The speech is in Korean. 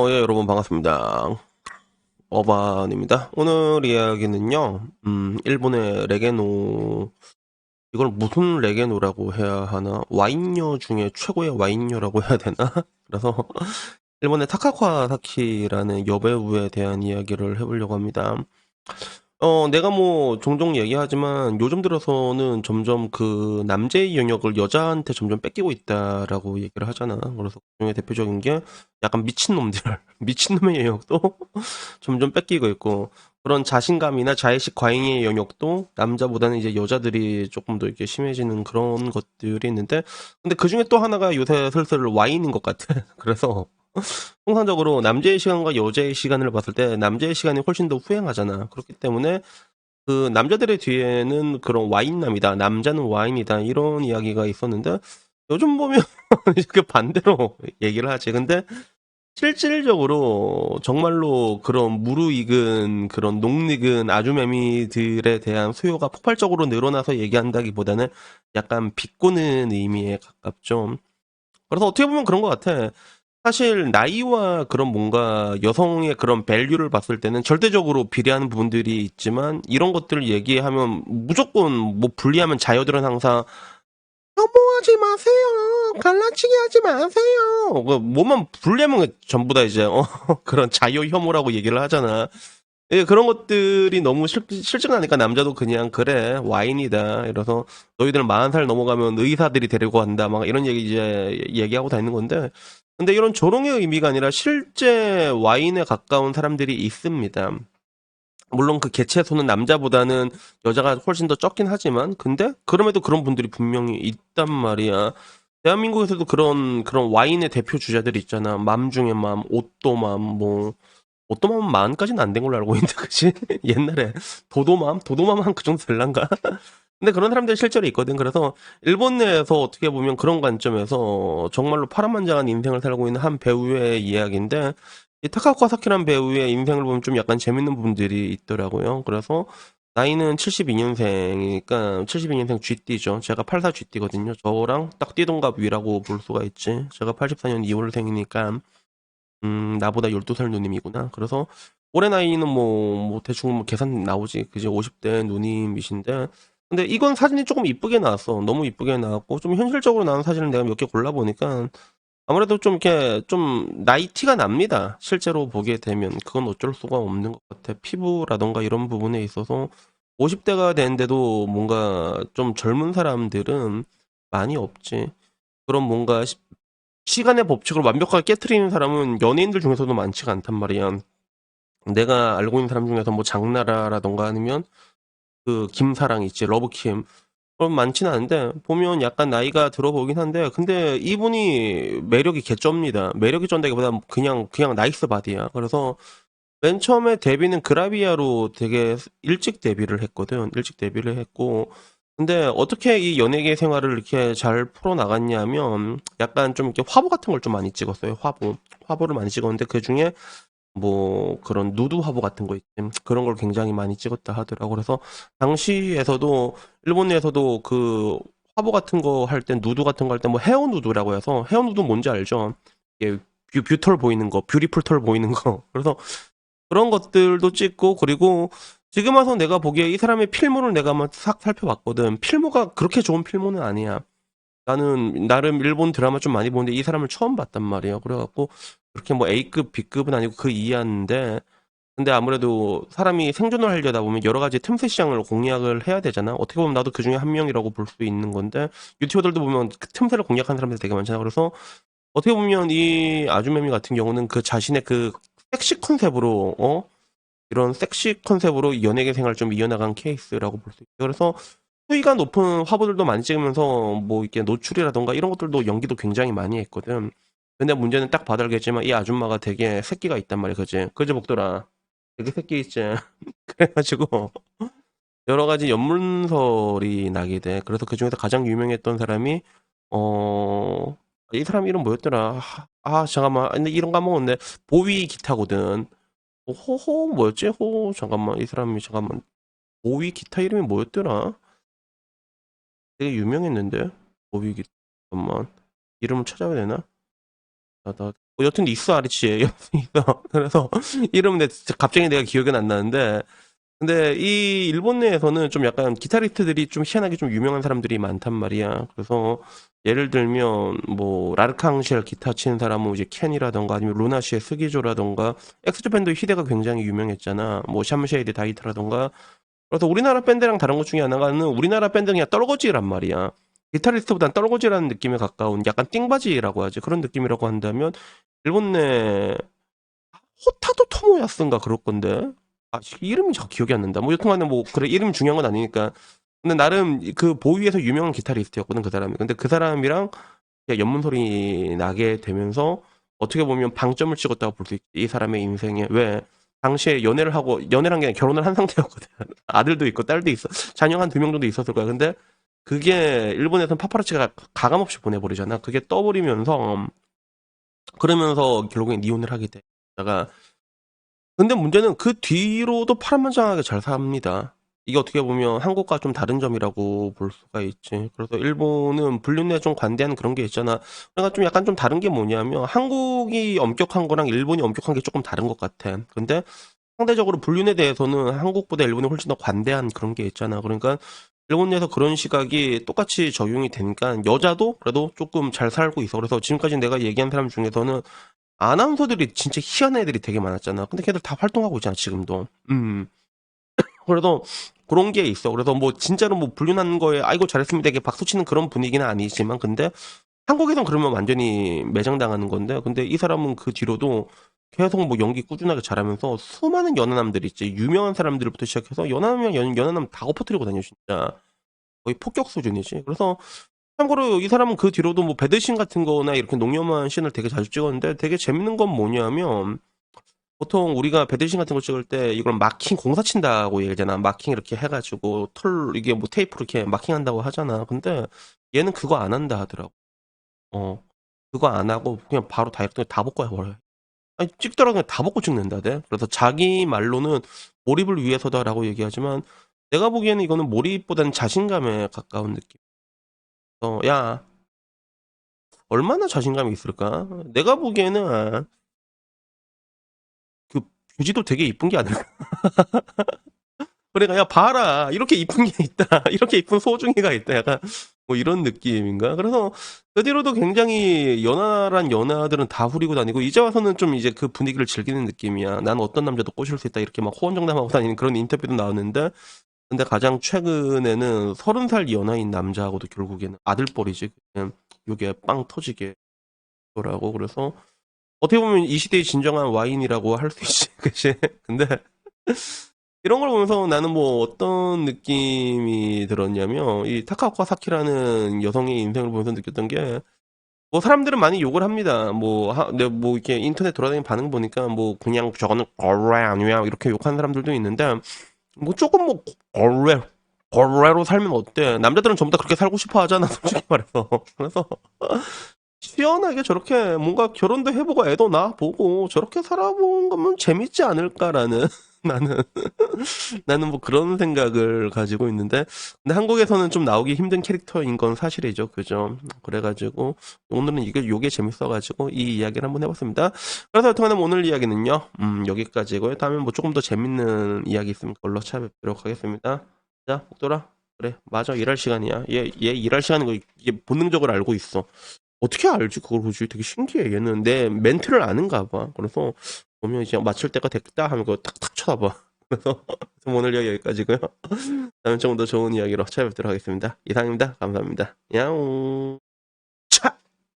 예, 여러분 반갑습니다. 어반입니다. 오늘 이야기는요, 일본의 레게노, 이걸 무슨 레게노라고 해야 하나? 와인녀 중에 최고의 와인녀라고 해야 되나? 그래서 일본의 타카와 사키라는 여배우에 대한 이야기를 해보려고 합니다. 내가 뭐 종종 얘기하지만 요즘 들어서는 점점 그 남자의 영역을 여자한테 점점 뺏기고 있다라고 얘기를 하잖아. 그래서 그중에 대표적인 게 약간 미친놈들, 미친놈의 영역도 점점 뺏기고 있고 그런 자신감이나 자의식 과잉의 영역도 남자보다는 이제 여자들이 조금 더 이렇게 심해지는 그런 것들이 있는데 근데 그중에 또 하나가 요새 슬슬 와인인 것 같아. 그래서 통상적으로 남자의 시간과 여자의 시간을 봤을 때 남자의 시간이 훨씬 더 후행하잖아. 그렇기 때문에 그 남자들의 뒤에는 그런 와인남이다. 남자는 와인이다. 이런 이야기가 있었는데 요즘 보면 이렇게 반대로 얘기를 하지. 근데 실질적으로 정말로 그런 무르익은 그런 녹익은 아주매미들에 대한 수요가 폭발적으로 늘어나서 얘기한다기보다는 약간 비꼬는 의미에 가깝죠. 그래서 어떻게 보면 그런 것 같아. 사실 나이와 그런 뭔가 여성의 그런 밸류를 봤을 때는 절대적으로 비례하는 부분들이 있지만 이런 것들을 얘기하면 무조건 뭐 분리하면 자녀들은 항상 혐오하지 마세요. 갈라치기 하지 마세요. 뭐만 분리하면 전부 다 이제 그런 자유 혐오라고 얘기를 하잖아. 예, 그런 것들이 너무 실증나니까 남자도 그냥 그래 와인이다 이래서 너희들 40살 넘어가면 의사들이 데리고 간다 막 이런 얘기 이제 얘기하고 다니는 건데 근데 이런 조롱의 의미가 아니라 실제 와인에 가까운 사람들이 있습니다. 물론 그 개체수는 남자보다는 여자가 훨씬 더 적긴 하지만 근데 그럼에도 그런 분들이 분명히 있단 말이야. 대한민국에서도 그런 와인의 대표 주자들이 있잖아. 맘 중에 맘, 오또맘 뭐 오또맘은 만까지는 안 된 걸로 알고 있는데, 그치? 옛날에 도도맘 한 그 정도 될란가? 근데 그런 사람들이 실제로 있거든. 그래서 일본 내에서 어떻게 보면 그런 관점에서 정말로 파란만장한 인생을 살고 있는 한 배우의 이야기인데 이 타카코 사키라는 배우의 인생을 보면 좀 약간 재밌는 부분들이 있더라고요. 그래서 나이는 72년생이니까 72년생 GT죠. 제가 84 GT거든요. 저랑 딱 띠동갑 위라고 볼 수가 있지. 제가 84년 2월생이니까 나보다 12살 누님이구나. 그래서 올해 나이는 뭐 대충 뭐 계산 나오지. 그지? 50대 누님이신데. 근데 이건 사진이 조금 이쁘게 나왔어. 너무 이쁘게 나왔고, 좀 현실적으로 나온 사진을 내가 몇 개 골라보니까, 아무래도 좀 이렇게, 좀, 나이 티가 납니다. 실제로 보게 되면. 그건 어쩔 수가 없는 것 같아. 피부라던가 이런 부분에 있어서, 50대가 되는데도 뭔가 좀 젊은 사람들은 많이 없지. 그런 뭔가 시간의 법칙을 완벽하게 깨트리는 사람은 연예인들 중에서도 많지가 않단 말이야. 내가 알고 있는 사람 중에서 뭐 장나라라던가 아니면 그 김사랑 있지, 러브킴. 그럼 많지는 않은데 보면 약간 나이가 들어 보이긴 한데 근데 이분이 매력이 개쩝니다. 매력이 쩐다기보다 그냥 나이스 바디야. 그래서 맨 처음에 데뷔는 그라비아로 되게 일찍 데뷔를 했거든. 일찍 데뷔를 했고 근데 어떻게 이 연예계 생활을 이렇게 잘 풀어나갔냐면 약간 좀 이렇게 화보 같은 걸 좀 많이 찍었어요. 화보를 많이 찍었는데 그중에 뭐 그런 누드 화보 같은 거 있지. 그런 걸 굉장히 많이 찍었다 하더라고. 그래서 당시에서도 일본 내에서도 그 화보 같은 거 할 땐 누드 같은 거 할 때 뭐 헤어 누드라고 해서 헤어 누드 뭔지 알죠? 이게 뷰털 보이는 거, 뷰티풀 털 보이는 거. 그래서 그런 것들도 찍고 그리고 지금 와서 내가 보기에 이 사람의 필모를 내가 한번 싹 살펴봤거든. 필모가 그렇게 좋은 필모는 아니야. 나는 나름 일본 드라마 좀 많이 보는데 이 사람을 처음 봤단 말이야. 그래갖고 그렇게 뭐 A급, B급은 아니고 그 이하인데 근데 아무래도 사람이 생존을 하려다 보면 여러 가지 틈새 시장을 공략을 해야 되잖아. 어떻게 보면 나도 그 중에 한 명이라고 볼 수 있는 건데 유튜버들도 보면 그 틈새를 공략하는 사람들이 되게 많잖아. 그래서 어떻게 보면 이 아주매미 같은 경우는 그 자신의 그 섹시 컨셉으로 이런 섹시 컨셉으로 연예계 생활을 좀 이어나간 케이스라고 볼 수 있어요. 그래서 수위가 높은 화보들도 많이 찍으면서 뭐 이렇게 노출이라던가 이런 것들도 연기도 굉장히 많이 했거든. 근데 문제는 딱 봐도 알겠지만 이 아줌마가 되게 새끼가 있단 말이야, 그지? 그지, 복돌아? 되게 새끼 있지. 그래가지고 여러 가지 연문설이 나게 돼. 그래서 그 중에서 가장 유명했던 사람이 이 사람 이름 뭐였더라? 잠깐만. 근데 이름 까먹었네. 보위 기타거든. 호호 뭐였지? 호 잠깐만 이 사람이 잠깐만 보위 기타 이름이 뭐였더라? 되게 유명했는데 보위 기타 잠깐만 이름을 찾아야 되나? 여튼 있어, 아리치에. 여튼 있어. 그래서 이름은 갑자기 내가 기억은 안 나는데, 근데 이 일본 내에서는 좀 약간 기타리스트들이 좀 희한하게 좀 유명한 사람들이 많단 말이야. 그래서 예를 들면 뭐 라르캉쉘 기타 치는 사람은 이제 켄이라던가 아니면 루나시의 스기조라던가 엑스제팬도 히데가 굉장히 유명했잖아. 뭐 샴쉐이드 다이트라던가. 그래서 우리나라 밴드랑 다른 것 중에 하나는 우리나라 밴드는 그냥 떨거지란 말이야. 기타리스트보단 떨거지라는 느낌에 가까운 약간 띵바지라고 하지. 그런 느낌이라고 한다면 일본 내 호타도 토모야스인가 그럴 건데. 아, 이름이 저 기억이 안 난다. 뭐 여튼간에 뭐 그래 이름 중요한 건 아니니까. 근데 나름 그 보위에서 유명한 기타리스트였거든 그 사람이. 근데 그 사람이랑 그냥 연문 소리 나게 되면서 어떻게 보면 방점을 찍었다고 볼 수 있지. 이 사람의 인생에. 왜? 당시에 연애를 하고 연애란 게 아니라 결혼을 한 상태였거든. 아들도 있고 딸도 있어. 자녀 한 두 명 정도 있었을 거야. 근데 그게 일본에서는 파파라치가 가감 없이 보내버리잖아. 그게 떠버리면서 그러면서 결국엔 이혼을 하게 돼. 다가 근데 문제는 그 뒤로도 파란만장하게 잘 삽니다. 이게 어떻게 보면 한국과 좀 다른 점이라고 볼 수가 있지. 그래서 일본은 불륜에 좀 관대한 그런 게 있잖아. 그러니까 좀 약간 좀 다른 게 뭐냐면 한국이 엄격한 거랑 일본이 엄격한 게 조금 다른 것 같아. 근데 상대적으로 불륜에 대해서는 한국보다 일본이 훨씬 더 관대한 그런 게 있잖아. 그러니까 일본 내에서 그런 시각이 똑같이 적용이 되니까 여자도 그래도 조금 잘 살고 있어. 그래서 지금까지 내가 얘기한 사람 중에서는 아나운서들이 진짜 희한한 애들이 되게 많았잖아. 근데 걔들 다 활동하고 있잖아, 지금도. 그래서 그런 게 있어. 그래서 뭐 진짜로 뭐 불륜한 거에 아이고 잘했습니다. 이게 박수 치는 그런 분위기는 아니지만 근데 한국에선 그러면 완전히 매장당하는 건데 근데 이 사람은 그 뒤로도 계속 뭐 연기 꾸준하게 잘하면서 수많은 연하남들 있지. 유명한 사람들부터 시작해서 연하남, 연하남 다 엎어뜨리고 다녀, 진짜. 거의 폭격 수준이지. 그래서 참고로 이 사람은 그 뒤로도 뭐 배드신 같은 거나 이렇게 농염한 씬을 되게 자주 찍었는데 되게 재밌는 건 뭐냐면 보통 우리가 배드신 같은 거 찍을 때 이걸 마킹 공사 친다고 얘기하잖아. 마킹 이렇게 해가지고 이게 뭐 테이프로 이렇게 마킹한다고 하잖아. 근데 얘는 그거 안 한다 하더라고. 어, 그거 안 하고 그냥 바로 다이렉트 다 벗고 해버려. 아니, 찍더라도 그냥 다 벗고 찍는다대. 그래서 자기 말로는 몰입을 위해서다라고 얘기하지만 내가 보기에는 이거는 몰입보다는 자신감에 가까운 느낌. 야, 얼마나 자신감이 있을까? 내가 보기에는 그 뷰지도 되게 이쁜 게 아닐까? 그러니까 야 봐라 이렇게 이쁜 게 있다 이렇게 이쁜 소중이가 있다 약간 뭐 이런 느낌인가? 그래서 그 뒤로도 굉장히 연하란 연하들은 다 후리고 다니고 이제 와서는 좀 이제 그 분위기를 즐기는 느낌이야. 난 어떤 남자도 꼬실 수 있다 이렇게 막 호언장담하고 다니는 그런 인터뷰도 나왔는데 근데 가장 최근에는 30살 연하인 남자하고도 결국에는 아들뻘이지 그냥 요게 빵 터지게 더라고. 그래서 어떻게 보면 이 시대의 진정한 와인이라고 할 수 있지. 그치? 근데 이런 걸 보면서 나는 뭐 어떤 느낌이 들었냐면 이 타카오카 사키라는 여성의 인생을 보면서 느꼈던 게 뭐 사람들은 많이 욕을 합니다. 내가 뭐 이렇게 인터넷 돌아다니는 반응 보니까 뭐 그냥 저거는 걸레 아니야 이렇게 욕하는 사람들도 있는데 뭐 조금 뭐 걸레로 살면 어때? 남자들은 전부 다 그렇게 살고 싶어 하잖아, 솔직히 말해서. 그래서 시원하게 저렇게 뭔가 결혼도 해보고 애도 낳아보고 저렇게 살아본 거면 재밌지 않을까라는 나는 나는 뭐 그런 생각을 가지고 있는데 근데 한국에서는 좀 나오기 힘든 캐릭터인 건 사실이죠. 그죠? 그래가지고 오늘은 이게 요게 재밌어가지고 이 이야기를 한번 해봤습니다. 그래서 여튼간에 오늘 이야기는요 여기까지고요. 다음에 뭐 조금 더 재밌는 이야기 있으면 그걸로 찾아뵙도록 하겠습니다. 자, 복돌아. 그래, 맞아. 일할 시간이야. 얘 일할 시간인 거 이게 본능적으로 알고 있어. 어떻게 알지? 그걸 보지? 되게 신기해. 얘는 내 멘트를 아는가 봐. 그래서 보면 이제 맞출 때가 됐다 하면 그거 탁탁 쳐다봐. 그래서 오늘 이야기 여기까지고요. 다음에 좀 더 좋은 이야기로 찾아뵙도록 하겠습니다. 이상입니다. 감사합니다. 야옹.